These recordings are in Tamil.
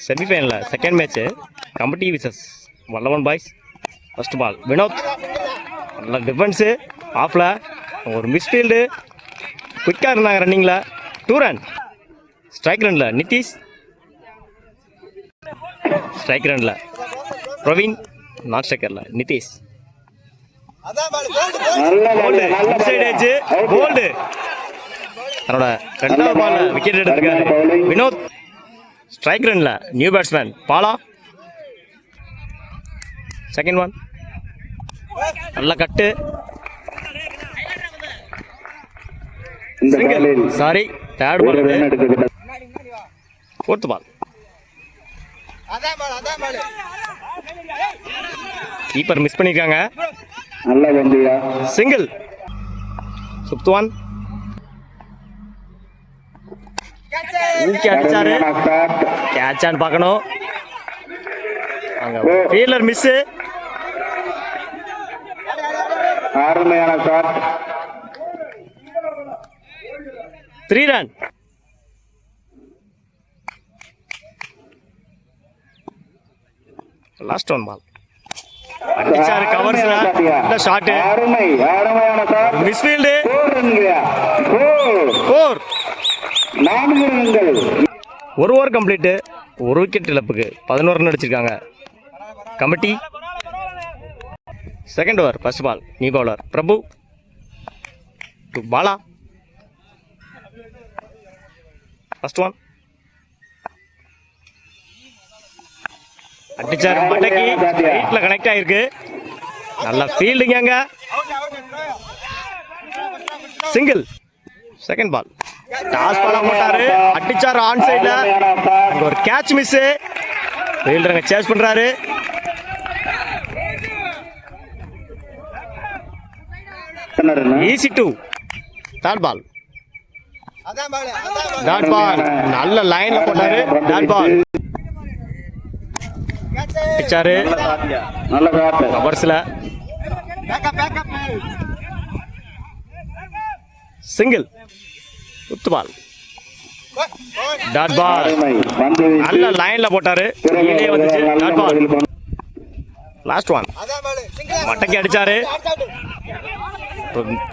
செமிஃபைனலில் second match committee versus Vallavan boys. First ball Vinod, நல்ல டிஃபென்ஸு ஆஃபில், ஒரு மிஸ்ஃபீல்டு, குயிக்காக இருந்தாங்க ரன்னிங்கில். 2 ரன். ஸ்ட்ரைக் ரனில் நிதிஷ், ஸ்ட்ரைக் ரனில் பிரவீன், நான் ஸ்ட்ரைக்கரில் நிதிஷ். கோல்டு தன்னோட 2வது பால் விக்கெட் எடுத்திருக்காரு வினோத். ஸ்ட்ரைக் ரன்ல new batsman Bala. Second one, நல்ல cut, sorry third ball, fourth ball. Keeper miss பண்ணிருக்காங்க. சிங்கிள். சுப்துவான் ஊக்கி அடிச்சாரு, கேட்சான்னு பார்க்கணும். அங்க ஃபீல்டர் மிஸ். அருமையான shot. 3 run. Last one ball அடிச்சாரு கவர்ஸ்ல. இந்த ஷாட் அருமை, அருமையான ஷாட். மிஸ்ஃபீல்டு. 4 ரன்கள். ஒரு ஓவர் கம்ப்ளீட்டு, ஒரு விக்கெட் இழப்புக்கு 11 ரன் அடிச்சிருக்காங்க committee. Second over first ball new bowler Prabhu to Bala. First one அடிச்சார் மடக்கி, ஸ்ட்ரைட்ல கனெக்ட் ஆயிருக்கு. நல்ல ஃபீல்டிங் அங்க. Single. Second ball toss Bala போட்டாரு, அடிச்சாரு ஆன் சைட்ல. அங்க ஒரு கேட்ச் மிஸ். ஃபீல்டர் சேஸ் பண்றாரு. Easy 2. Third ball, dot ball, நல்ல லைன்ல போட்டாரு. டாட் பால் அடிச்சாரு கவர்ஸ்ல. Single. Fifth ball, dot ball, நல்ல லைன்ல போட்டாரு, கீழே வந்துச்சு. Dot ball. லாஸ்ட் ஒன் மட்டக்கி அடிச்சாரு,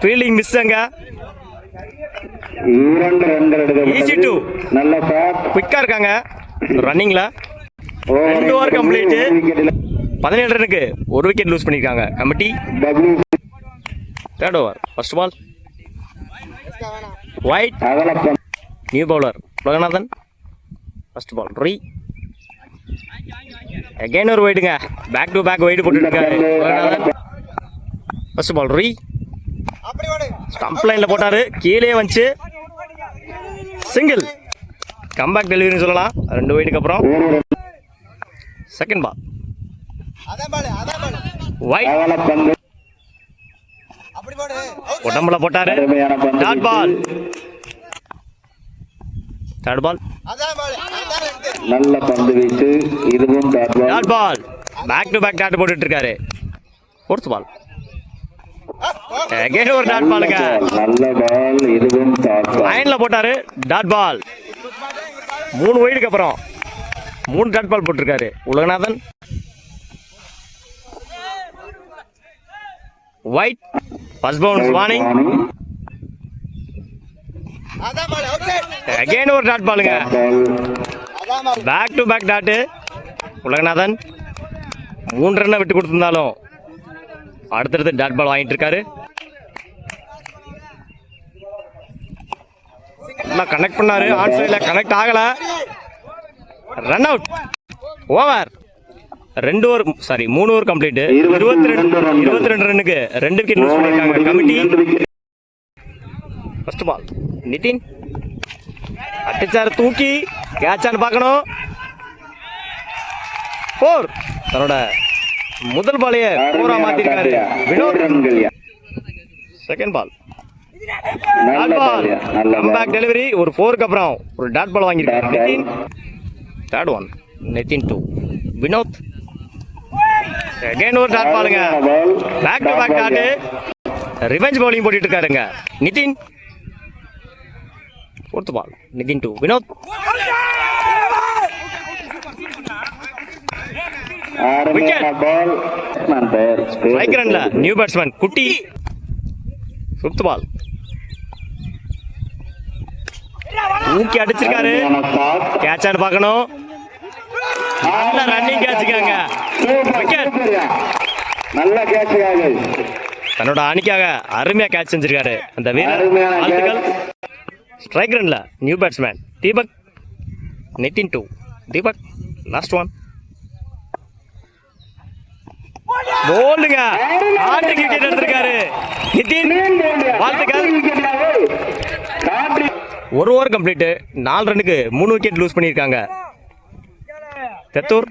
ஃபீல்டிங் மிஸ் அங்க. ஈஸி 2. நல்ல ஷாட். குயிக்கா இருக்காங்க ரன்னிங்ல. 2 ஓவர் கம்ப்ளீட், 17 ரனுக்கு ஒரு விக்கெட் லூஸ் பண்ணிருக்காங்க committee. Third over first ball wide, new bowler Ulaganathan. First ball re, again ஒரு வைடுங்க, பேக் டு பேக் வைடு போட்டு இருக்காரு Ulaganathan. First ball re, stump லைன்ல போட்டாரு, கீழே வந்துச்சு. சிங்கிள். கம்பேக் டெலிவரின்னு சொல்லலாம் 2 வைடுக்கு அப்புறம். செகண்ட் பால் ஒயிட், உடம்புல போட்டாரு. டாட் பால். தேர்ட் பால் நல்ல பந்து வீச்சு, இதுவும் dot ball. Back to back dot போட்டுட்டு இருக்காரு. ஃபோர்த் பால் அகைன் ஒரு டாட் பாலுங்க. நல்ல பால், இதுவும் லைன்ல போட்டாரு. டாட் பால். 3 வைடுக்கு அப்புறம் 3 டாட் பால் போட்டிருக்காரு Ulaganathan. Wide, first bounce warning. Again ஒரு டாட் பாலுங்க. Back to back dot. Ulaganathan 3 ரன்னை விட்டு கொடுத்திருந்தாலும் அடுத்தடுத்து டாட் பால் வாங்கிட்டு இருக்காரு. கனெக்ட் பண்ணாரு, ஆன் சைட்ல கனெக்ட் ஆகல. Run out. Over. 3 over complete, 22 ரன்னுக்கு 2 விக்கெட் லூஸ் பண்ணிருக்காங்க கமிட்டி. ஃபர்ஸ்ட் பால் நிதின் அடிச்சாரு, தூக்கி கேட்சான்னு பார்க்கணும். 4. தன்னோட முதல் பாலையே 4-ஆ மாத்திருக்காரு Vinod. Second ball dot ball, comeback delivery. ஒரு 4க்கு அப்புறம் ஒரு டாட் பால் வாங்கியிருக்காரு Nithin. Third one Nithin 2 Vinod. Again ஒரு டாட் பாலுங்க, back to back dot. Revenge bowling போட்டுட்டு இருக்காருங்க நிதின். Fourth ball Nithin 2 Vinod. அருமையான பால் நான் பெயர் ஸ்ட்ரைக் ரன்ல நியூ பேட்ஸ்மேன் குட்டி. ஃபிஃப்த் பால் தூக்கி அடிச்சிருக்காரு. கேட்சான்னு பார்க்கணும். நல்ல ரன்னிங் கேட்சுக்காங்க. விக்கெட். நல்ல கேட்சுக்காக தன்னோட அணிக்காக அருமையா கேட்ச் செஞ்சிருக்காரு அந்த வீரர். வாழ்த்துக்கள். ஸ்ட்ரைக் ரன்ல new batsman Deepak. Nithin 2. Deepak last one. போல்டுங்க. ஆட்டு விக்கெட் எடுத்திருக்காரு நிதின். வாழ்த்துக்கள். ஒரு ஓவர் கம்ப்ளீட். 4 ரன்னுக்கு 3 விக்கெட் லூஸ் பண்ணியிருக்காங்க. தெத்தூர்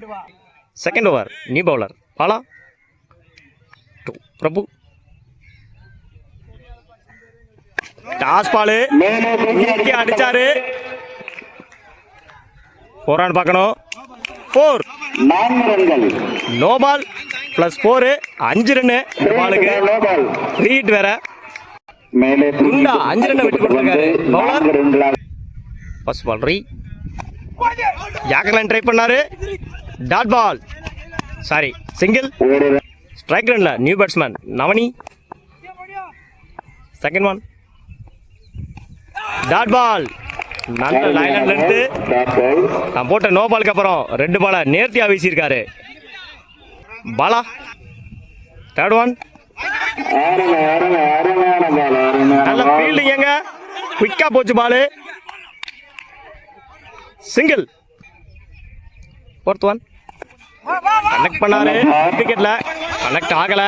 second over. New bowler Bala 2. Prabhu. Toss ball அடிச்சாரு. 4 ரன் பார்க்கணும். 4. 4 ரன்கள். நோ பால் பிளஸ் 4 5 ரன்னு பாலுக்கு. ரீட் வேற. மேலே குண்டா 5 ரன்னை விட்டு கொடுத்துருக்காரு பவுலர். First ball re. யாக்கர்லைன் ட்ரை பண்ணாரு. Dot ball. Sorry single. Strike ரன்ல new batsman Navani. Second one. Dot ball. நல்ல லைன்ல இருந்து நான் போட்ட நோ பாலுக்கு அப்புறம் 2 பாலை நேர்த்தியா வீசியிருக்காரு பாலா. Third one. நல்ல ஃபீல்டிங் எங்க குயிக்கா போச்சு ball. Single. Fourth one. Connect பண்ணாரு. விக்கெட்ல கனெக்ட் ஆகல.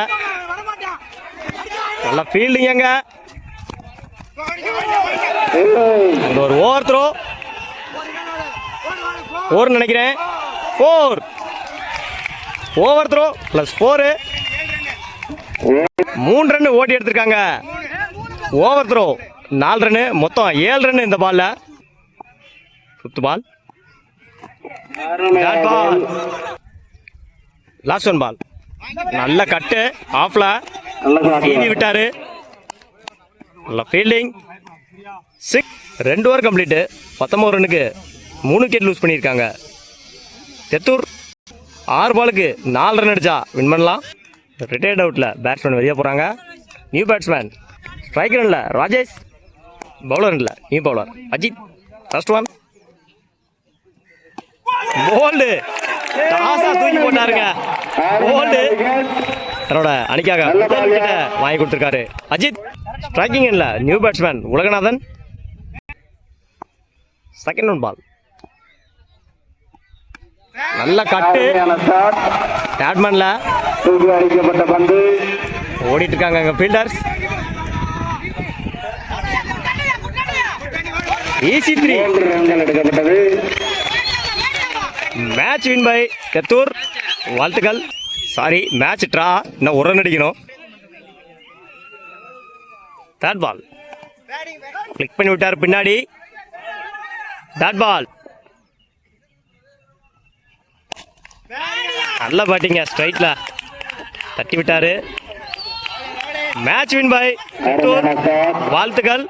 நல்ல ஃபீல்டிங் எங்க. ஒரு ஓவர் த்ரோ. 4 நினைக்கிறேன். 4. Over throw plus 4. 3 ரன் ஓட்டி எடுத்திருக்காங்க. Over throw 4 run. மொத்தம் 7 ரன் இந்த பால்ல. Fifth ball. Dot ball. Last one ball. நல்ல கட்டு ஆஃப்ல சீவி விட்டாரு. நல்ல ஃபீல்டிங். 6. 2 over complete. 19 ரன்னுக்கு 3 விக்கெட் லூஸ் பண்ணியிருக்காங்க. தெத்தூர் 6 பாலுக்கு 4 ரன் அடிச்சா வின் பண்ணலாம். ரிட்டையர்ட் அவுட்ல பேட்ஸ்மேன் வெளியே போறாங்க. நியூ பேட்ஸ்மேன் ஸ்ட்ரைக் ரன்ல ராஜேஷ். பவுலர் ரன்ல new bowler Ajith. First one. Bowled. டாஸா தூக்கி போட்டாருங்க. போல்டு. தன்னோட அணிக்காக வாங்கி கொடுத்திருக்காரு அஜித். ஸ்ட்ரைக்கிங் இல்ல new batsman Ulaganathan. Second one ball. நல்ல கட்டு. பேட்மேன்ல அடிக்கப்பட்ட பந்து ஓடிட்டு இருக்காங்க அங்க ஃபீல்டர்ஸ். ஈஸி 3 ரன்கள் எடுக்கப்பட்டது. Match win by Thethur. வாழ்த்துக்கள். Sorry match draw. இன்னும் 1 ரன் அடிக்கணும். தேர்ட் பால். கிளிக் பண்ணி விட்டார் பின்னாடி. Dot ball. நல்ல பேட்டிங்க ஸ்ட்ரைட்ல தட்டி விட்டாரு. Match win by Thethur. வாழ்த்துக்கள்.